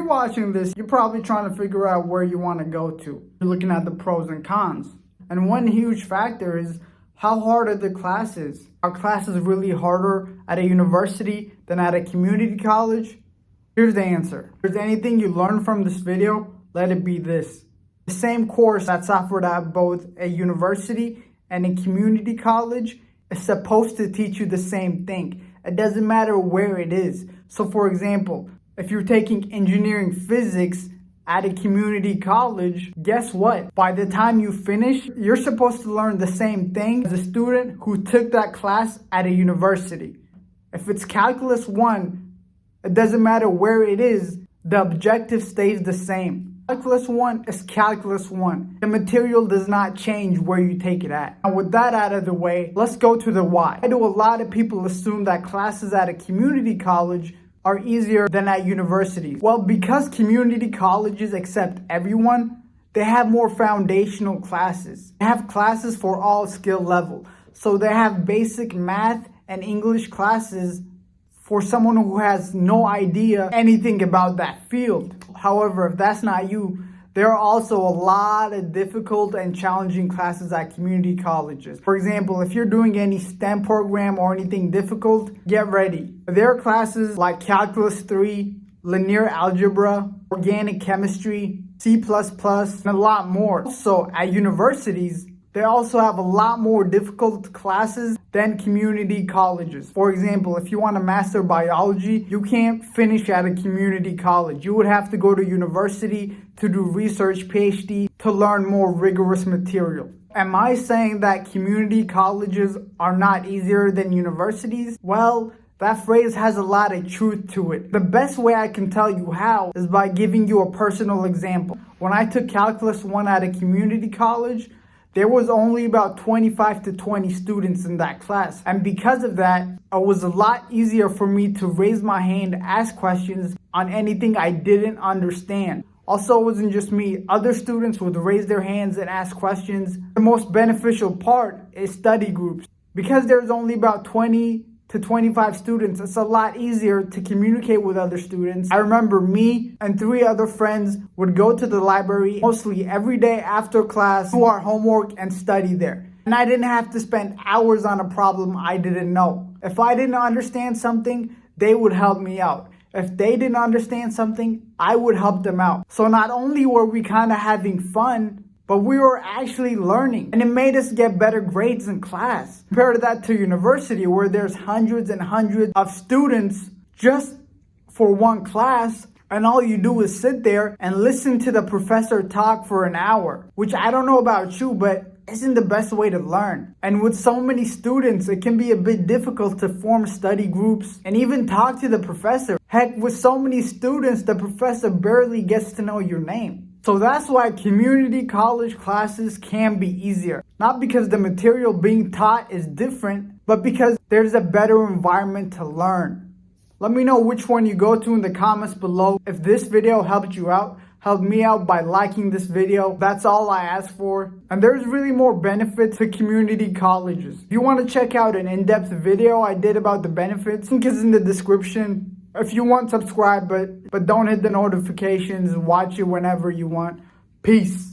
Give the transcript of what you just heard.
watching this, you're probably trying to figure out where you want to go to. You're looking at the pros and cons. And one huge factor is how hard are the classes? Are classes really harder at a university than at a community college? Here's the answer. If there's anything you learn from this video, let it be this. The same course that's offered at both a university and a community college is supposed to teach you the same thing. It doesn't matter where it is. So for example, if you're taking engineering physics at a community college, guess what? By the time you finish, you're supposed to learn the same thing as a student who took that class at a university. If it's Calculus 1, it doesn't matter where it is, the objective stays the same. Calculus 1 is Calculus 1. The material does not change where you take it at. And with that out of the way, let's go to the why. Why do a lot of people assume that classes at a community college are easier than at universities? Well, because community colleges accept everyone, they have more foundational classes. They have classes for all skill level. So they have basic math and English classes for someone who has no idea anything about that field. However, if that's not you, there are also a lot of difficult and challenging classes at community colleges. For example, if you're doing any STEM program or anything difficult, get ready. There are classes like Calculus 3, linear algebra, organic chemistry, C++, and a lot more. So at universities, they also have a lot more difficult classes than community colleges. For example, if you want to master biology, you can't finish at a community college. You would have to go to university to do research, PhD, to learn more rigorous material. Am I saying that community colleges are not easier than universities? Well, that phrase has a lot of truth to it. The best way I can tell you how is by giving you a personal example. When I took Calculus 1 at a community college, there was only about 25 to 20 students in that class. And because of that, it was a lot easier for me to raise my hand, ask questions on anything I didn't understand. Also, it wasn't just me. Other students would raise their hands and ask questions. The most beneficial part is study groups. Because there's only about 20 to 25 students, it's a lot easier to communicate with other students. I remember me and 3 other friends would go to the library mostly every day after class, do our homework, and study there. And I didn't have to spend hours on a problem I didn't know. If I didn't understand something, they would help me out. If they didn't understand something, I would help them out. So not only were we kind of having fun, but we were actually learning, and it made us get better grades in class. Compare that to university, where there's hundreds and hundreds of students just for one class, and all you do is sit there and listen to the professor talk for an hour, which I don't know about you, but isn't the best way to learn. And with so many students, it can be a bit difficult to form study groups and even talk to the professor. Heck, with so many students, the professor barely gets to know your name. So that's why community college classes can be easier. Not because the material being taught is different, but because there's a better environment to learn. Let me know which one you go to in the comments below. If this video helped you out, help me out by liking this video. That's all I ask for. And there's really more benefits to community colleges. If you want to check out an in-depth video I did about the benefits, link is in the description. If you want, subscribe, but don't hit the notifications. Watch it whenever you want. Peace.